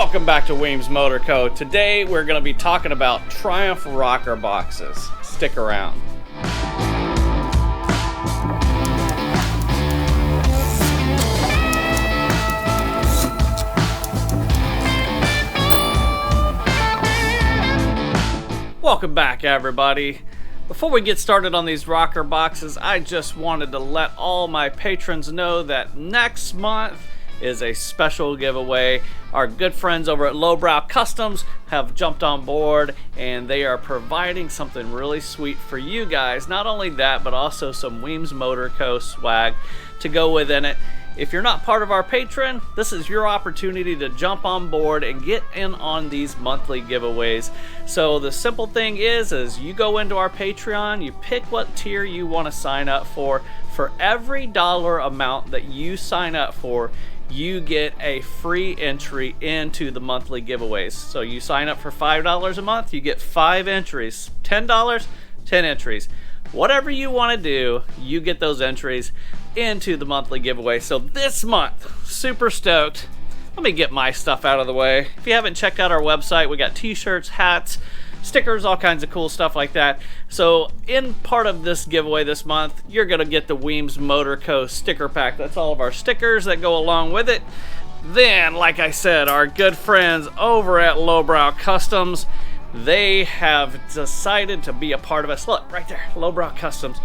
Welcome back to Weems Motor Co. Today we're going to be talking about Triumph rocker boxes. Stick around. Welcome back, everybody. Before we get started on these rocker boxes, I just wanted to let all my patrons know that next month is a special giveaway. Our good friends over at Lowbrow Customs have jumped on board and they are providing something really sweet for you guys. Not only that, but also some Weems Motor Co. swag to go within it. If you're not part of our patron, this is your opportunity to jump on board and get in on these monthly giveaways. So the simple thing is you go into our Patreon, you pick what tier you want to sign up for. For every dollar amount that you sign up for, you get a free entry into the monthly giveaways. So you sign up for $5 a month, you get 5 entries. $10, 10 entries. Whatever you want to do, you get those entries into the monthly giveaway. So this month, super stoked. Let me get my stuff out of the way. If you haven't checked out our website, we got t-shirts, hats, stickers, all kinds of cool stuff like that. So in part of this giveaway this month, you're gonna get the Weems Motor Co. sticker pack. That's all of our stickers that go along with it. Then, like I said, our good friends over at Lowbrow Customs, they have decided to be a part of us. Look, right there, Lowbrow Customs.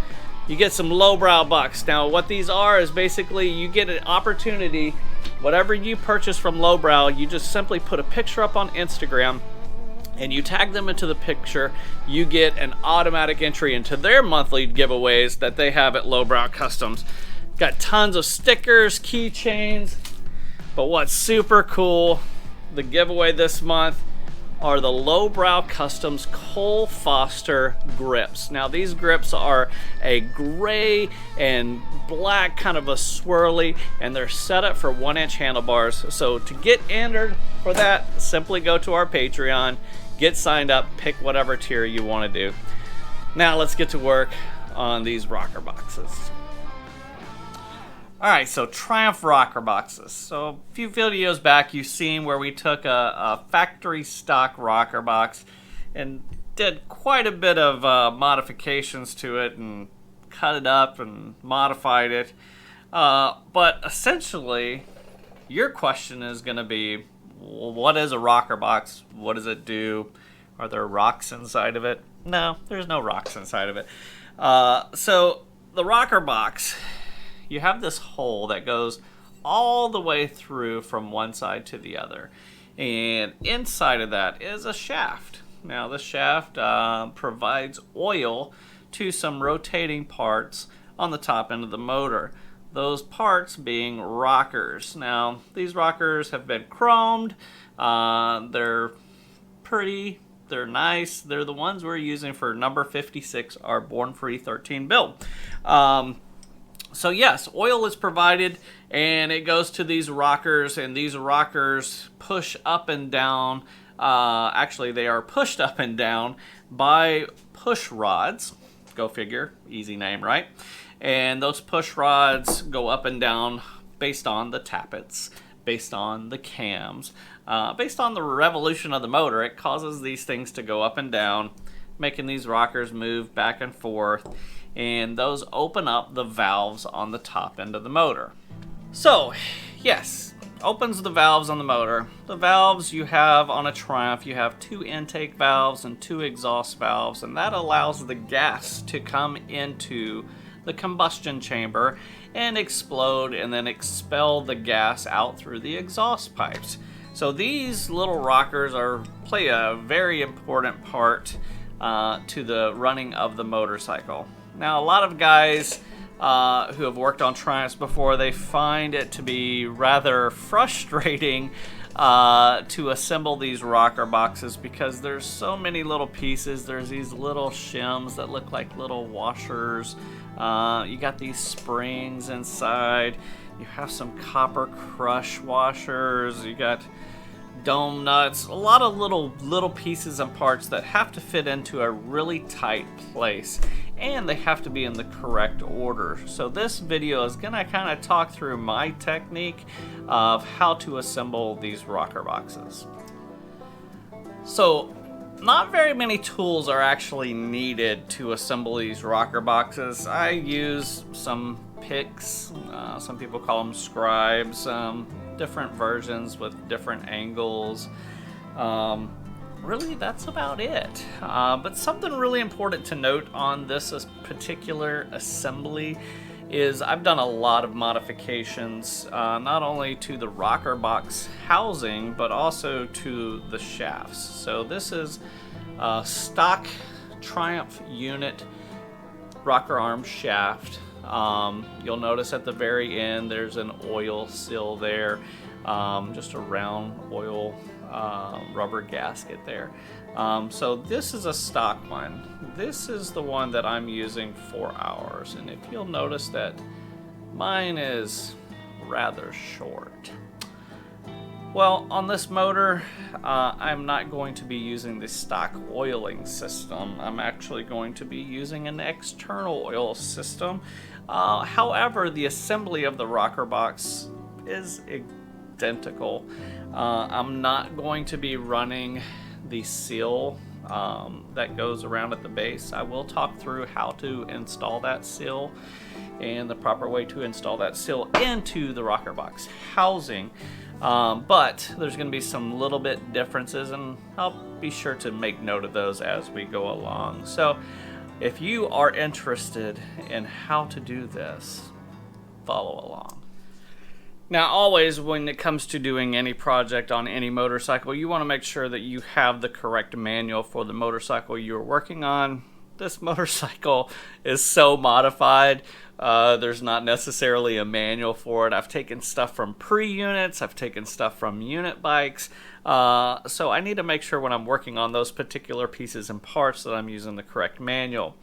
You get some lowbrow bucks. Now, what these are is basically you get an opportunity, whatever you purchase from Lowbrow, you just simply put a picture up on Instagram and you tag them into the picture, you get an automatic entry into their monthly giveaways that they have at Lowbrow Customs. Got tons of stickers, keychains, but what's super cool, the giveaway this month are the Lowbrow Customs Cole Foster grips. Now these grips are a gray and black, kind of a swirly, and they're set up for 1-inch handlebars. So to get entered for that, simply go to our Patreon, get signed up, pick whatever tier you want to do. Now let's get to work on these rocker boxes. Alright, so Triumph rocker boxes. So a few videos back you've seen where we took a factory stock rocker box and did quite a bit of modifications to it and cut it up and modified it. But essentially, your question is going to be, what is a rocker box? What does it do? Are there rocks inside of it? No, there's no rocks inside of it. So the rocker box, you have this hole that goes all the way through from one side to the other. And inside of that is a shaft. Now the shaft provides oil to some rotating parts on the top end of the motor. Those parts being rockers. Now these rockers have been chromed. They're pretty, they're nice. They're the ones we're using for number 56, our Born Free 13 build. So yes, oil is provided and it goes to these rockers, and these rockers push up and down. Actually, they are pushed up and down by push rods. Go figure, easy name, right? And those push rods go up and down based on the tappets, based on the cams, based on the revolution of the motor. It causes these things to go up and down, making these rockers move back and forth. And those open up the valves on the top end of the motor. So, yes, opens the valves on the motor. The valves you have on a Triumph, you have 2 intake valves and 2 exhaust valves, and that allows the gas to come into the combustion chamber and explode and then expel the gas out through the exhaust pipes. So these little rockers play a very important part to the running of the motorcycle. Now, a lot of guys who have worked on Triumphs before, they find it to be rather frustrating to assemble these rocker boxes because there's so many little pieces. There's these little shims that look like little washers. You got these springs inside. You have some copper crush washers. You got dome nuts, a lot of little pieces and parts that have to fit into a really tight place, and they have to be in the correct order. So this video is gonna kind of talk through my technique of how to assemble these rocker boxes. So not very many tools are actually needed to assemble these rocker boxes. I use some picks, some people call them scribes, different versions with different angles. Really, that's about it. But something really important to note on this particular assembly is I've done a lot of modifications, not only to the rocker box housing, but also to the shafts. So this is a stock Triumph unit rocker arm shaft. You'll notice at the very end there's an oil seal there, just a round oil rubber gasket there. So this is a stock one. This is the one that I'm using for ours, and if you'll notice that mine is rather short. Well, on this motor, I'm not going to be using the stock oiling system. I'm actually going to be using an external oil system. However, the assembly of the rocker box is identical. I'm not going to be running the seal that goes around at the base. I will talk through how to install that seal and the proper way to install that seal into the rocker box housing. But there's going to be some little bit differences, and I'll be sure to make note of those as we go along. So if you are interested in how to do this, follow along. Now, always when it comes to doing any project on any motorcycle, you want to make sure that you have the correct manual for the motorcycle you're working on. This motorcycle is so modified, there's not necessarily a manual for it. I've taken stuff from pre-units, I've taken stuff from unit bikes, so I need to make sure when I'm working on those particular pieces and parts that I'm using the correct manual.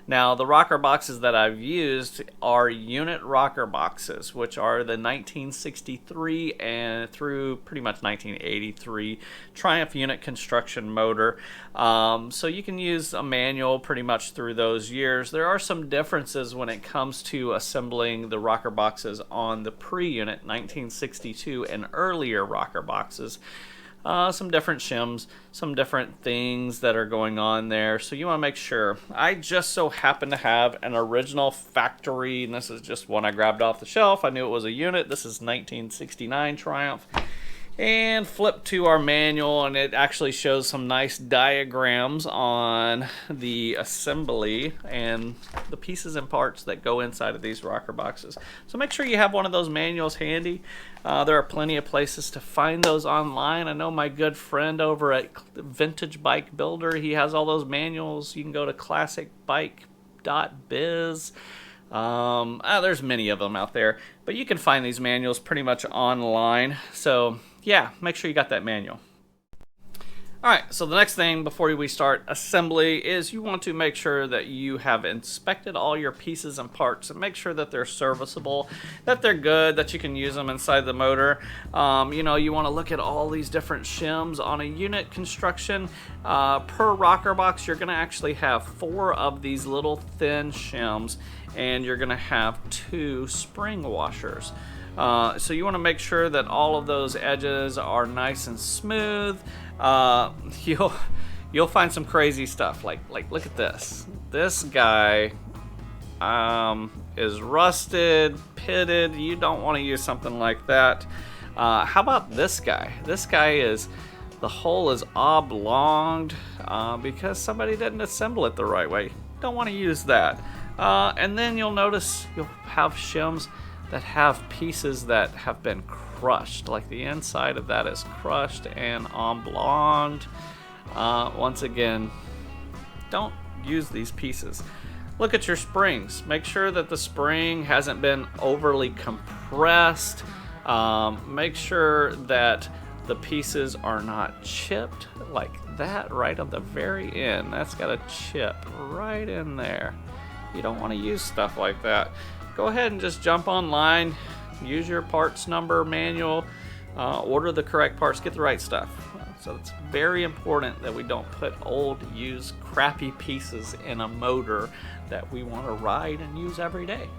Now, the rocker boxes that I've used are unit rocker boxes, which are the 1963 and through pretty much 1983 Triumph unit construction motor. So you can use a manual pretty much through those years. There are some differences when it comes to assembling the rocker boxes on the pre-unit 1962 and earlier rocker boxes. Some different shims, some different things that are going on there, so you want to make sure. I just so happen to have an original factory, and this is just one I grabbed off the shelf. I knew it was a unit. This is 1969 Triumph, and flip to our manual, and it actually shows some nice diagrams on the assembly and the pieces and parts that go inside of these rocker boxes. So make sure you have one of those manuals handy. There are plenty of places to find those online. I know my good friend over at Vintage Bike Builder, he has all those manuals. You can go to classicbike.biz. There's many of them out there, but you can find these manuals pretty much online. So yeah, make sure you got that manual. Alright, so the next thing before we start assembly is you want to make sure that you have inspected all your pieces and parts and make sure that they're serviceable, that they're good, that you can use them inside the motor. You know, you want to look at all these different shims on a unit construction. Per rocker box, you're going to actually have 4 of these little thin shims, and you're going to have 2 spring washers. So you want to make sure that all of those edges are nice and smooth. You'll find some crazy stuff. Like look at this. This guy is rusted, pitted. You don't want to use something like that. How about this guy? This guy is, the hole is oblonged because somebody didn't assemble it the right way. Don't want to use that. And then you'll notice you'll have shims that have pieces that have been crushed, like the inside of that is crushed and oblonged. Once again, don't use these pieces. Look at your springs. Make sure that the spring hasn't been overly compressed. Make sure that the pieces are not chipped like that right on the very end. That's got a chip right in there. You don't want to use stuff like that. Go ahead and just jump online, use your parts number manual, order the correct parts, get the right stuff. So it's very important that we don't put old, used, crappy pieces in a motor that we want to ride and use every day.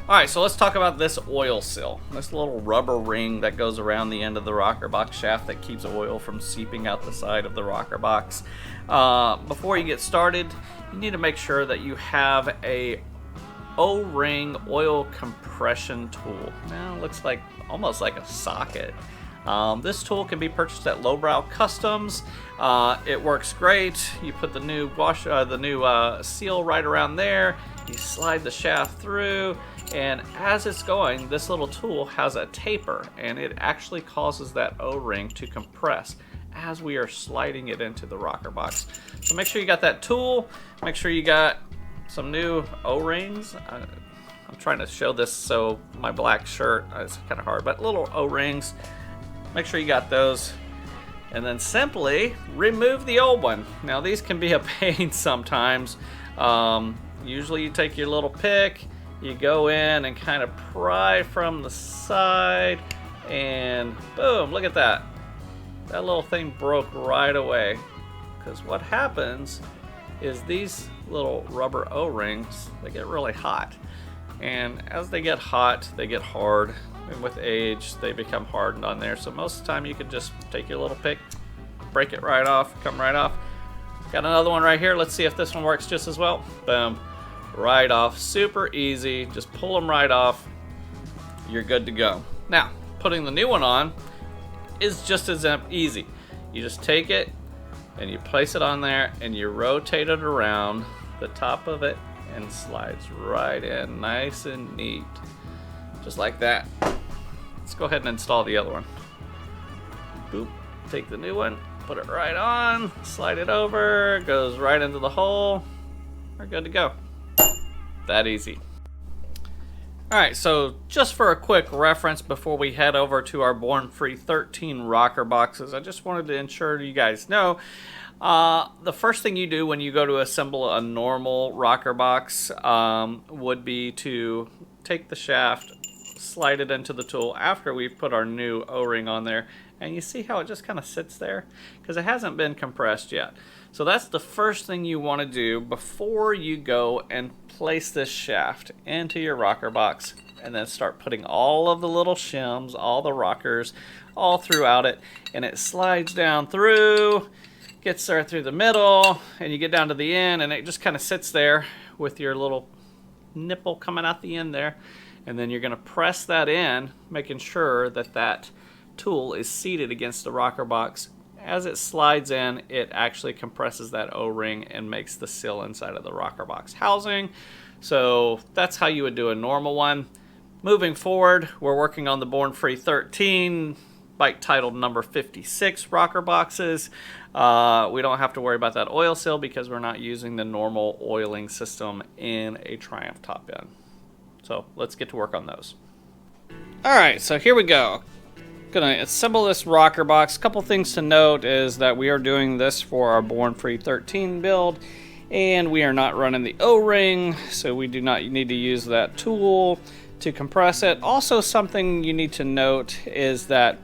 Alright, so let's talk about this oil seal. This little rubber ring that goes around the end of the rocker box shaft that keeps oil from seeping out the side of the rocker box. Before you get started, you need to make sure that you have a O-ring oil compression tool. Now it looks like almost like a socket. This tool can be purchased at Lowbrow Customs. It works great. You put the new seal right around there. You slide the shaft through, and as it's going, this little tool has a taper, and it actually causes that O-ring to compress as we are sliding it into the rocker box. So make sure you got that tool. Make sure you got some new O-rings. I'm trying to show this so my black shirt, it's kind of hard, but little O-rings. Make sure you got those, and then simply remove the old one. Now these can be a pain sometimes. Usually you take your little pick, you go in and kind of pry from the side, and boom, look at that. That little thing broke right away. Because what happens is these little rubber O-rings, they get really hot. And as they get hot, they get hard. And with age, they become hardened on there. So most of the time you can just take your little pick, break it right off, come right off. Got another one right here. Let's see if this one works just as well. Boom. Right off. Super easy. Just pull them right off. You're good to go. Now, putting the new one on is just as easy. You just take it and you place it on there and you rotate it around the top of it and slides right in nice and neat. Just like that. Let's go ahead and install the other one. Boop. Take the new one, put it right on, slide it over, goes right into the hole. We're good to go. That easy. Alright, so just for a quick reference before we head over to our Born Free 13 rocker boxes, I just wanted to ensure you guys know the first thing you do when you go to assemble a normal rocker box would be to take the shaft, slide it into the tool after we've put our new O-ring on there, and you see how it just kind of sits there because it hasn't been compressed yet. So that's the first thing you want to do before you go and place this shaft into your rocker box, and then start putting all of the little shims, all the rockers, all throughout it, and it slides down through, gets there through the middle, and you get down to the end, and it just kind of sits there with your little nipple coming out the end there, and then you're going to press that in, making sure that that tool is seated against the rocker box. As it slides in, it actually compresses that O-ring and makes the seal inside of the rocker box housing. So that's how you would do a normal one. Moving forward, we're working on the Born Free 13 bike titled number 56 rocker boxes. We don't have to worry about that oil seal because we're not using the normal oiling system in a Triumph top end. So let's get to work on those. Alright, so here we go. Gonna assemble this rocker box. Couple things to note is that we are doing this for our Born Free 13 build, and we are not running the O-ring, so we do not need to use that tool to compress it. Also, something you need to note is that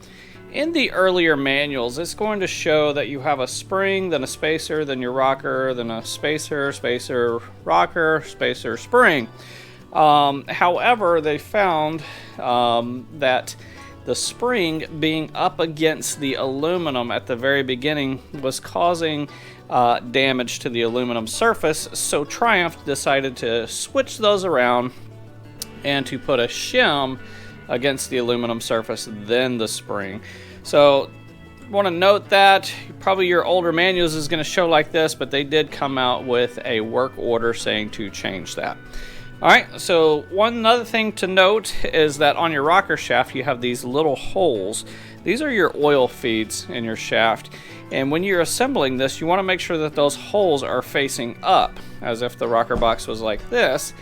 in the earlier manuals, it's going to show that you have a spring, then a spacer, then your rocker, then a spacer, spacer, rocker, spacer, spring. However, they found that the spring being up against the aluminum at the very beginning was causing damage to the aluminum surface, so Triumph decided to switch those around and to put a shim against the aluminum surface, then the spring. So want to note that probably your older manuals is going to show like this, but they did come out with a work order saying to change that. Alright, so one other thing to note is that on your rocker shaft you have these little holes. These are your oil feeds in your shaft, and when you're assembling this you want to make sure that those holes are facing up, as if the rocker box was like this,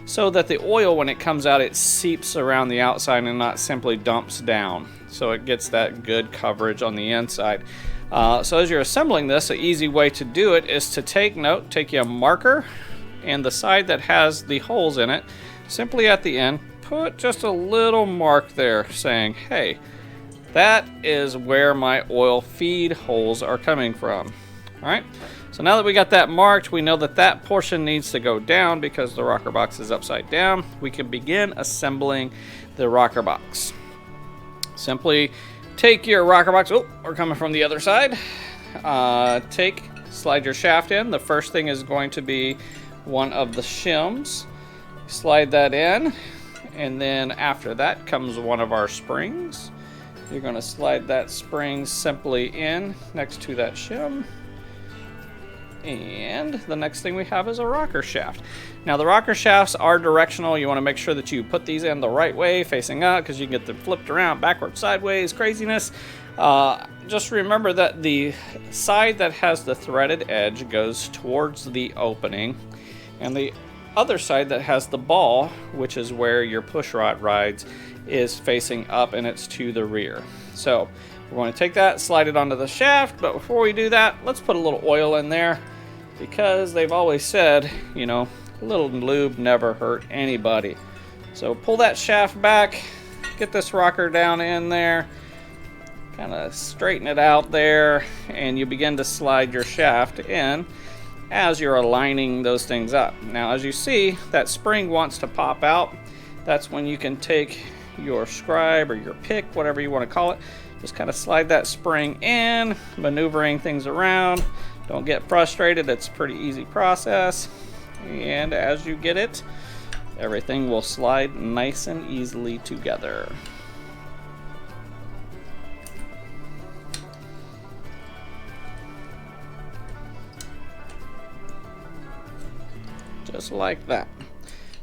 so that the oil, when it comes out, it seeps around the outside and not simply dumps down, so it gets that good coverage on the inside. So as you're assembling this, an easy way to do it is to take you a marker, and the side that has the holes in it, simply at the end, put just a little mark there saying, hey, that is where my oil feed holes are coming from. All right, so now that we got that marked, we know that that portion needs to go down because the rocker box is upside down. We can begin assembling the rocker box. Simply take your rocker box. Oh, we're coming from the other side. Slide your shaft in. The first thing is going to be one of the shims. Slide that in, and then after that comes one of our springs. You're going to slide that spring simply in next to that shim. And the next thing we have is a rocker shaft. Now the rocker shafts are directional. You want to make sure that you put these in the right way, facing up, because you can get them flipped around, backwards, sideways, craziness. Just remember that the side that has the threaded edge goes towards the opening, and the other side that has the ball, which is where your push rod rides, is facing up and it's to the rear. So we're going to take that, slide it onto the shaft, but before we do that, let's put a little oil in there, because they've always said, you know, a little lube never hurt anybody. So pull that shaft back, get this rocker down in there, kind of straighten it out there, and you begin to slide your shaft in as you're aligning those things up. Now as you see, that spring wants to pop out. That's when you can take your scribe or your pick, whatever you want to call it, just kind of slide that spring in, maneuvering things around. Don't get frustrated, it's a pretty easy process. And as you get it, everything will slide nice and easily together. Just like that.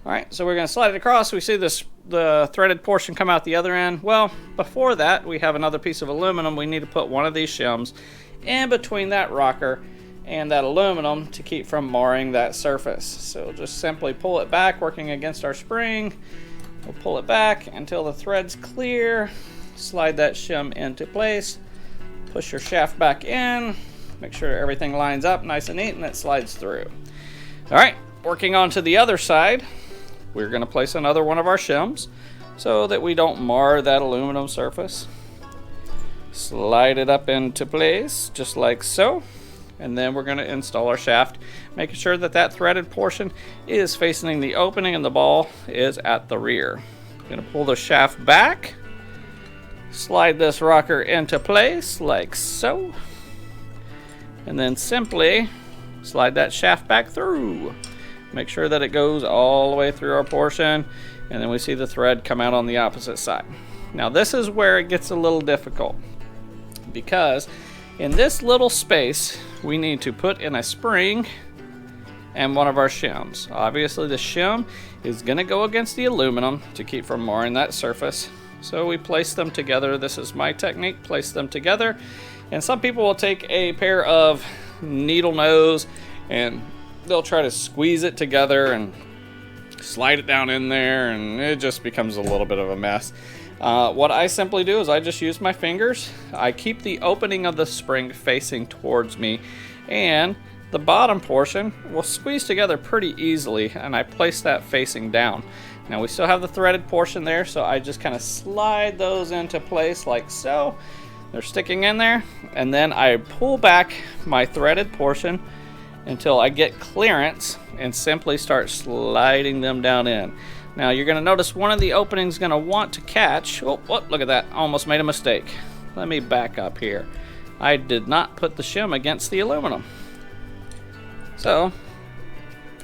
All right, so we're going to slide it across. We see the threaded portion come out the other end. Well, before that, we have another piece of aluminum. We need to put one of these shims in between that rocker and that aluminum to keep from marring that surface. So just simply pull it back, working against our spring. We'll pull it back until the thread's clear. Slide that shim into place. Push your shaft back in. Make sure everything lines up nice and neat and it slides through. All right, working on to the other side, we're going to place another one of our shims so that we don't mar that aluminum surface. Slide it up into place just like so, and then we're going to install our shaft, making sure that that threaded portion is facing the opening and the ball is at the rear. I'm going to pull the shaft back, slide this rocker into place like so, and then simply slide that shaft back through. Make sure that it goes all the way through our portion, and then we see the thread come out on the opposite side. Now this is where it gets a little difficult, because in this little space we need to put in a spring and one of our shims. Obviously the shim is going to go against the aluminum to keep from marring that surface, so we place them together. This is my technique, place them together. And some people will take a pair of needle nose and they'll try to squeeze it together and slide it down in there, and it just becomes a little bit of a mess. What I simply do is I just use my fingers. I keep the opening of the spring facing towards me, and the bottom portion will squeeze together pretty easily, and I place that facing down. Now we still have the threaded portion there, so I just kind of slide those into place like so. They're sticking in there, and then I pull back my threaded portion until I get clearance and simply start sliding them down in. Now you're going to notice one of the openings is going to want to catch. Oh, look at that. Almost made a mistake. Let me back up here. I did not put the shim against the aluminum. So,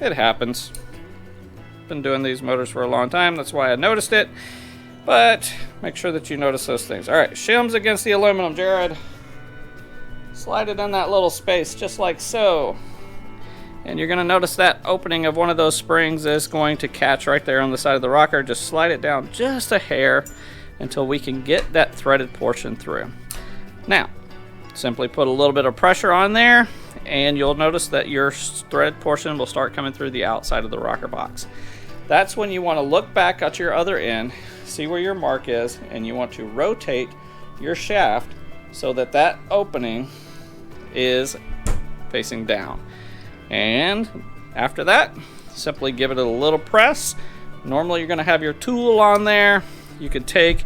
it happens. Been doing these motors for a long time. That's why I noticed it. But make sure that you notice those things. All right, shims against the aluminum, Jared. Slide it in that little space just like so. And you're going to notice that opening of one of those springs is going to catch right there on the side of the rocker. Just slide it down just a hair until we can get that threaded portion through. Now, simply put a little bit of pressure on there, and you'll notice that your threaded portion will start coming through the outside of the rocker box. That's when you want to look back at your other end, see where your mark is, and you want to rotate your shaft so that that opening is facing down. And after that, simply give it a little press. Normally you're going to have your tool on there. You could take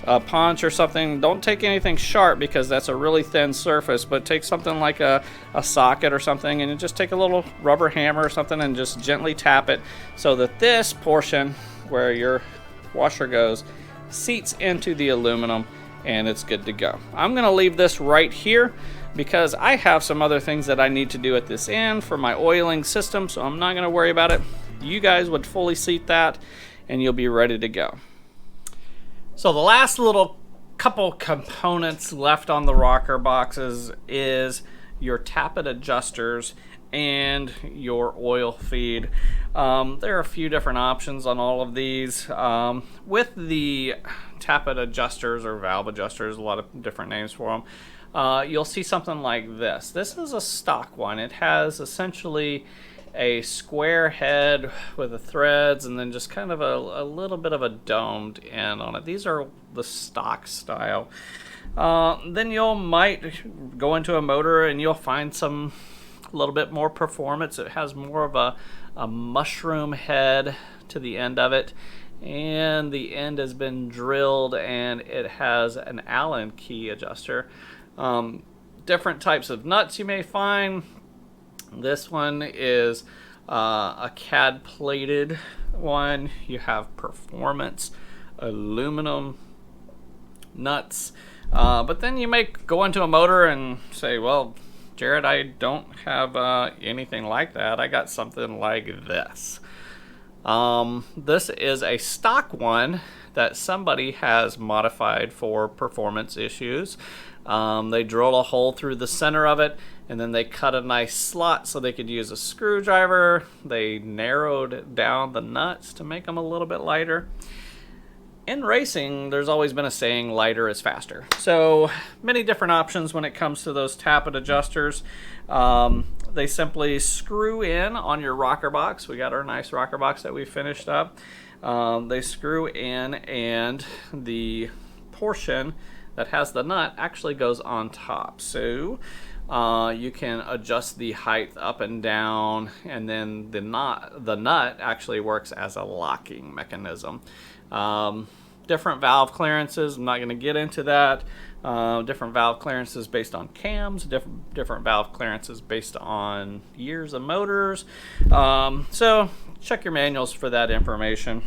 a punch or something, don't take anything sharp because that's a really thin surface, but take something like a socket or something, and you just take a little rubber hammer or something and just gently tap it so that this portion where your washer goes seats into the aluminum, and it's good to go. I'm gonna leave this right here because I have some other things that I need to do at this end for my oiling system, so I'm not gonna worry about it. You guys would fully seat that and you'll be ready to go. So the last little couple components left on the rocker boxes is your tappet adjusters and your oil feed. There are a few different options on all of these. With the tappet adjusters or valve adjusters, a lot of different names for them, you'll see something like this. This is a stock one. It has essentially a square head with the threads and then just kind of a little bit of a domed end on it. These are the stock style. Then you'll might go into a motor and you'll find some a little bit more performance. It has more of a mushroom head to the end of it, and the end has been drilled, and it has an Allen key adjuster. Different types of nuts you may find. This one is a CAD plated one. You have performance aluminum nuts, but then you may go into a motor and say, well, Jared, I don't have anything like that. I got something like this. This is a stock one that somebody has modified for performance issues. They drilled a hole through the center of it, and then they cut a nice slot so they could use a screwdriver. They narrowed down the nuts to make them a little bit lighter. In racing, there's always been a saying, lighter is faster. So many different options when it comes to those tappet adjusters. They simply screw in on your rocker box. We got our nice rocker box that we finished up. They screw in, and the portion that has the nut actually goes on top. So you can adjust the height up and down, and then the nut actually works as a locking mechanism. Different valve clearances, I'm not going to get into that. Different valve clearances based on cams, different valve clearances based on years of motors. So check your manuals for that information.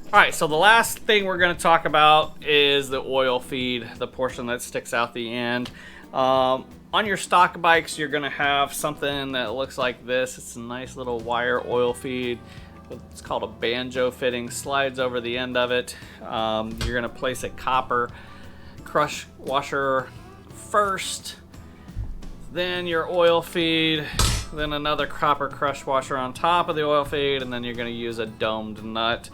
Alright, so the last thing we're going to talk about is the oil feed, the portion that sticks out the end. On your stock bikes, you're going to have something that looks like this. It's a nice little wire oil feed. It's called a banjo fitting, slides over the end of it. You're going to place a copper crush washer first, then your oil feed, then another copper crush washer on top of the oil feed, and then you're going to use a domed nut.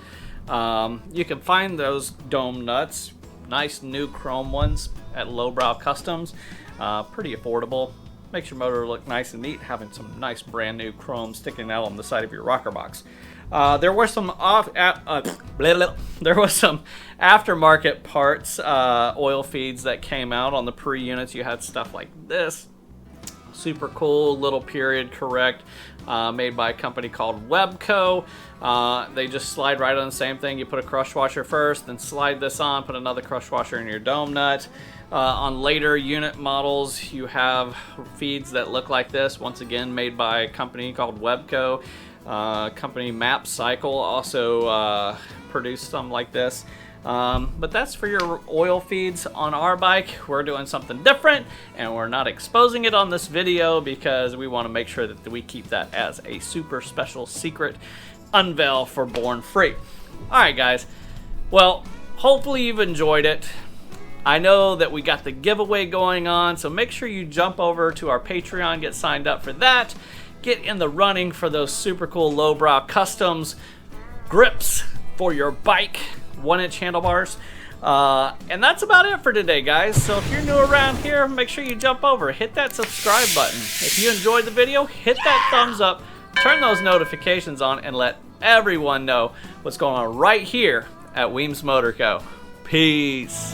You can find those dome nuts, nice new chrome ones at Lowbrow Customs. Pretty affordable. Makes your motor look nice and neat, having some nice brand new chrome sticking out on the side of your rocker box. There were some aftermarket parts, oil feeds that came out on the pre-units. You had stuff like this. Super cool little period correct, made by a company called Webco. They just slide right on the same thing. You put a crush washer first, then slide this on, put another crush washer in your dome nut. On later unit models, you have feeds that look like this, once again made by a company called Webco. Company Map Cycle also produced some like this. But that's for your oil feeds. On our bike, we're doing something different, and we're not exposing it on this video because we want to make sure that we keep that as a super special secret unveil for Born Free. Alright guys, well, hopefully you've enjoyed it. I know that we got the giveaway going on, so make sure you jump over to our Patreon, get signed up for that, get in the running for those super cool Lowbrow Customs grips for your bike, 1-inch handlebars. And that's about it for today, guys. So if you're new around here, make sure you jump over, hit that subscribe button. If you enjoyed the video, hit that thumbs up, turn those notifications on, and let everyone know what's going on right here at Weems Motor Co. Peace.